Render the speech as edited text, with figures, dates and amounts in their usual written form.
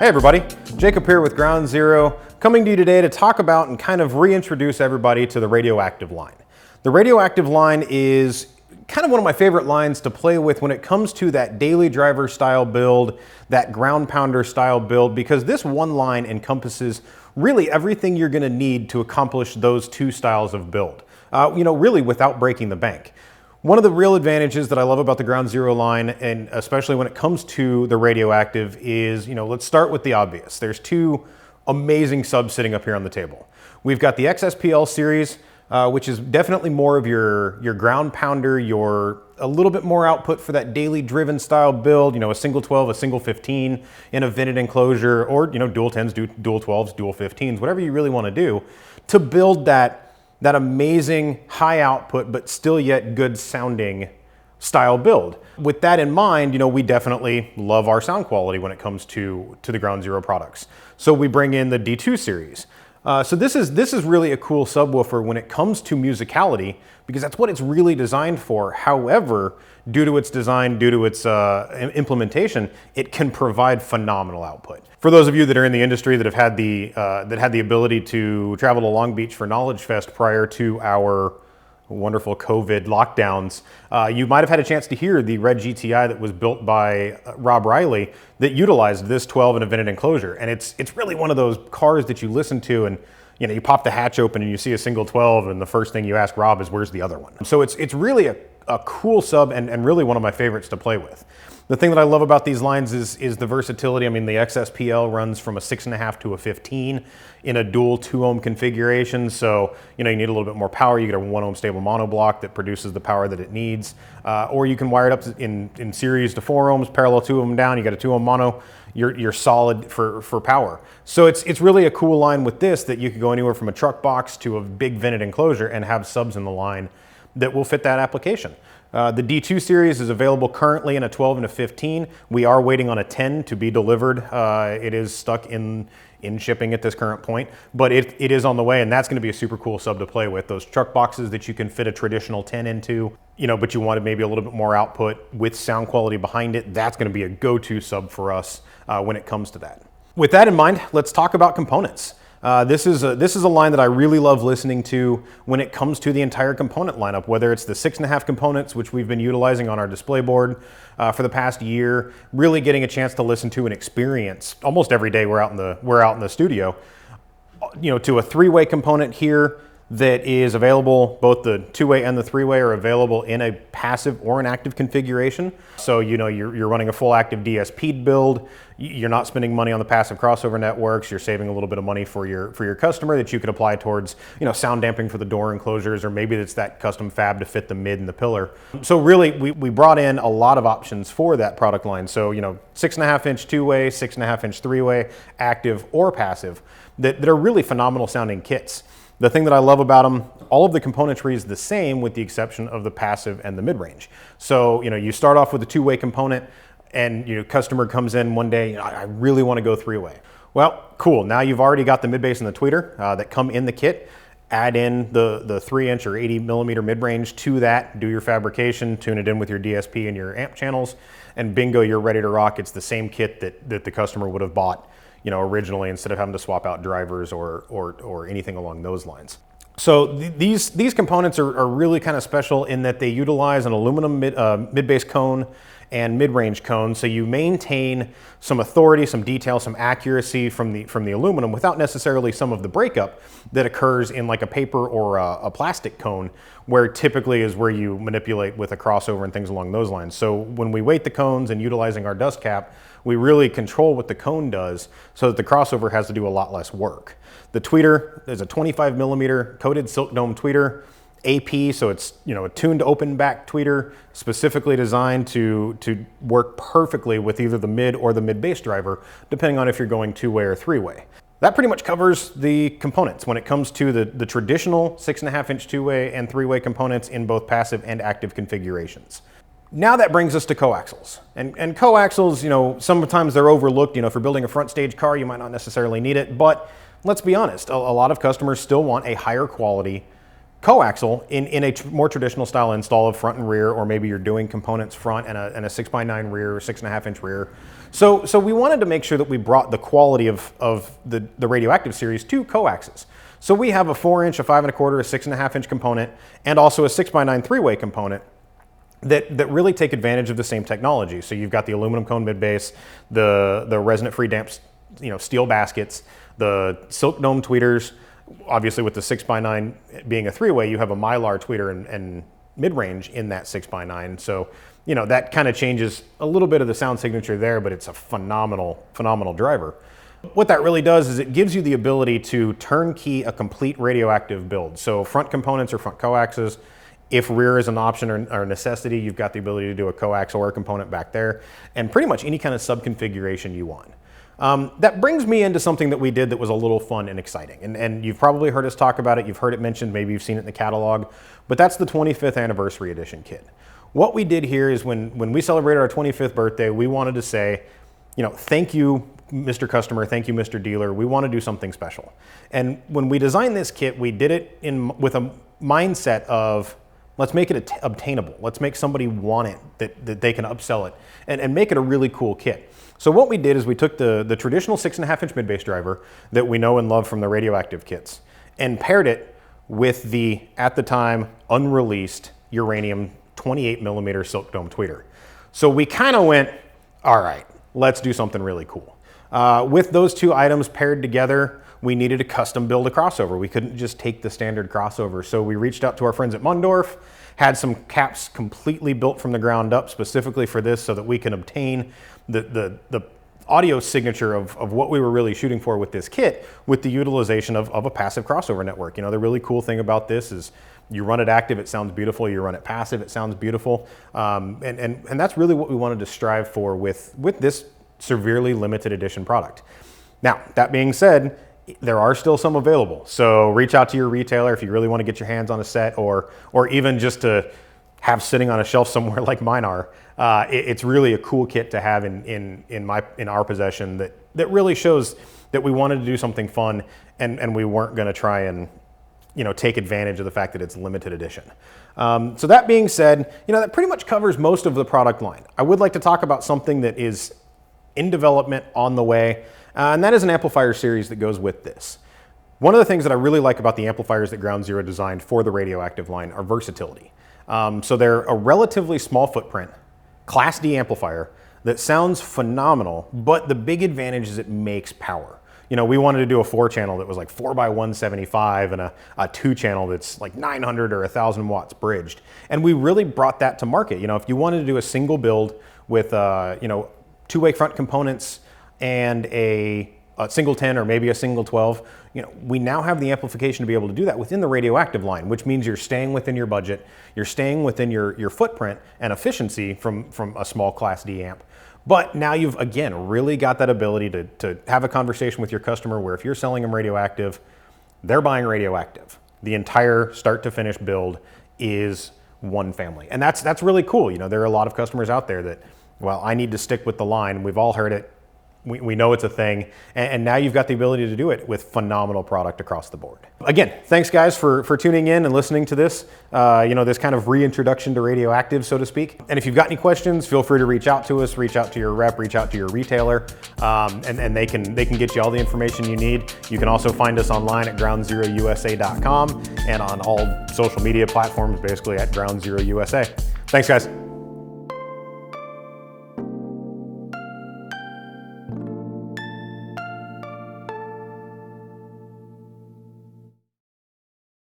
Hey everybody, Jacob here with Ground Zero, coming to you today to talk about and kind of reintroduce everybody to the Radioactive line. The Radioactive line is kind of one of my favorite lines to play with when it comes to that daily driver style build, that ground pounder style build, because this one line encompasses really everything you're going to need to accomplish those two styles of build, really without breaking the bank. One of the real advantages that I love about the Ground Zero line, and especially when it comes to the Radioactive, is, let's start with the obvious. There's two amazing subs sitting up here on the table. We've got the XSPL series, which is definitely more of your ground pounder, a little bit more output for that daily driven style build, a single 12, a single 15 in a vented enclosure, or, dual 10s, dual 12s, dual 15s, whatever you really want to do to build that amazing high output, but still yet good sounding style build. With that in mind, we definitely love our sound quality when it comes to the Ground Zero products. So we bring in the D2 series. So this is really a cool subwoofer when it comes to musicality, because that's what it's really designed for. However, due to its design, due to its implementation, it can provide phenomenal output. For those of you that are in the industry that have had the ability to travel to Long Beach for Knowledge Fest prior to our wonderful COVID lockdowns, you might have had a chance to hear the red GTI that was built by Rob Riley that utilized this 12 in a vented enclosure. And it's really one of those cars that you listen to and you pop the hatch open and you see a single 12 and the first thing you ask Rob is, where's the other one? So it's really a cool sub and really one of my favorites to play with. The thing that I love about these lines is the versatility. I mean, the XSPL runs from a 6.5 to a 15 in a dual 2 ohm configuration. So, you need a little bit more power. You get a 1 ohm stable mono block that produces the power that it needs. Or you can wire it up in series to 4 ohms, parallel 2 ohm down. You got a 2 ohm mono. You're solid for power. So it's really a cool line with this that you could go anywhere from a truck box to a big vented enclosure and have subs in the line that will fit that application. The D2 series is available currently in a 12 and a 15. We are waiting on a 10 to be delivered. It is stuck in shipping at this current point, but it is on the way, and that's going to be a super cool sub to play with. Those truck boxes that you can fit a traditional 10 into, but you wanted maybe a little bit more output with sound quality behind it, that's going to be a go-to sub for us when it comes to that. With that in mind, let's talk about components. This is a line that I really love listening to when it comes to the entire component lineup, whether it's the 6.5 components, which we've been utilizing on our display board for the past year, really getting a chance to listen to and experience almost every day we're out in the studio, to a 3-way component here that is available. Both the 2-way and the 3-way are available in a passive or an active configuration. So you're running a full active DSP build. You're not spending money on the passive crossover networks. You're saving a little bit of money for your customer that you could apply towards sound damping for the door enclosures, or maybe it's that custom fab to fit the mid and the pillar. So really we brought in a lot of options for that product line. So 6.5 inch 2-way, 6.5 inch 3-way, active or passive, that are really phenomenal sounding kits. The thing that I love about them, all of the componentry is the same with the exception of the passive and the mid-range. So, you start off with a 2-way component and customer comes in one day, I really want to go 3-way. Well, cool. Now you've already got the mid-bass and the tweeter that come in the kit. Add in the 3-inch or 80 millimeter mid-range to that, do your fabrication, tune it in with your DSP and your amp channels, and bingo, you're ready to rock. It's the same kit that the customer would have bought originally, instead of having to swap out drivers or anything along those lines. So these components are really kind of special in that they utilize an aluminum mid-bass cone and mid-range cone, so you maintain some authority, some detail, some accuracy from the aluminum without necessarily some of the breakup that occurs in like a paper or a plastic cone, where typically is where you manipulate with a crossover and things along those lines. So when we weight the cones and utilizing our dust cap, we really control what the cone does so that the crossover has to do a lot less work. The tweeter is a 25 millimeter coated silk dome tweeter, AP, so it's a tuned open back tweeter specifically designed to work perfectly with either the mid or the mid bass driver, depending on if you're going 2-way or 3-way. That pretty much covers the components when it comes to the traditional 6.5 inch 2-way and 3-way components in both passive and active configurations. Now that brings us to coaxials. And coaxials, sometimes they're overlooked. If you're building a front stage car, you might not necessarily need it, but let's be honest, a lot of customers still want a higher quality coaxial in a more traditional style install of front and rear, or maybe you're doing components front and a 6x9 rear, 6.5-inch rear. So we wanted to make sure that we brought the quality of the Radioactive series to coaxes. So we have a 4-inch, a 5 1/4, a 6.5-inch component, and also a 6x9 3-way component that really take advantage of the same technology. So you've got the aluminum cone mid-base, the resonant-free damp, steel baskets, the silk dome tweeters. Obviously, with the 6x9 being a 3-way, you have a mylar tweeter and mid-range in that 6x9. So that kind of changes a little bit of the sound signature there, but it's a phenomenal driver. What that really does is it gives you the ability to turnkey a complete Radioactive build. So front components or front coaxes. If rear is an option or a necessity, you've got the ability to do a coax or a component back there, and pretty much any kind of sub-configuration you want. That brings me into something that we did that was a little fun and exciting. And you've probably heard us talk about it, you've heard it mentioned, maybe you've seen it in the catalog, but that's the 25th anniversary edition kit. What we did here is when we celebrated our 25th birthday, we wanted to say, thank you, Mr. Customer, thank you, Mr. Dealer. We want to do something special. And when we designed this kit, we did it with a mindset of, let's make it obtainable. Let's make somebody want it, that they can upsell it, and make it a really cool kit. So what we did is we took the traditional 6.5-inch mid-bass driver that we know and love from the Radioactive kits and paired it with the, at the time, unreleased uranium 28mm silk dome tweeter. So we kind of went, all right, let's do something really cool. With those two items paired together, we needed to custom build a crossover. We couldn't just take the standard crossover. So we reached out to our friends at Mundorf, had some caps completely built from the ground up specifically for this so that we can obtain the audio signature of what we were really shooting for with this kit with the utilization of a passive crossover network. The really cool thing about this is you run it active, it sounds beautiful. You run it passive, it sounds beautiful. And that's really what we wanted to strive for with this severely limited edition product. Now, that being said, there are still some available. So reach out to your retailer if you really want to get your hands on a set, or even just to have sitting on a shelf somewhere like mine are. It's really a cool kit to have in our possession that really shows that we wanted to do something fun and we weren't going to try and take advantage of the fact that it's limited edition. So that being said, that pretty much covers most of the product line. I would like to talk about something that is in development on the way, and that is an amplifier series that goes with this. One of the things that I really like about the amplifiers that Ground Zero designed for the Radioactive line are versatility. So they're a relatively small footprint, Class D amplifier that sounds phenomenal, but the big advantage is it makes power. We wanted to do a 4-channel that was like 4x175 and a 2-channel that's like 900 or 1,000 watts bridged. And we really brought that to market. If you wanted to do a single build with, 2-way front components and a single 10 or maybe a single 12, we now have the amplification to be able to do that within the Radioactive line, which means you're staying within your budget, you're staying within your footprint and efficiency from a small Class D amp. But now you've, again, really got that ability to have a conversation with your customer where if you're selling them Radioactive, they're buying Radioactive. The entire start to finish build is one family. And that's really cool. There are a lot of customers out there that, well, I need to stick with the line. We've all heard it. We know it's a thing, and now you've got the ability to do it with phenomenal product across the board. Again, thanks guys for tuning in and listening to this, this kind of reintroduction to Radioactive, so to speak. And if you've got any questions, feel free to reach out to us, reach out to your rep, reach out to your retailer, and they can get you all the information you need. You can also find us online at groundzerousa.com and on all social media platforms, basically at Ground Zero USA. Thanks guys.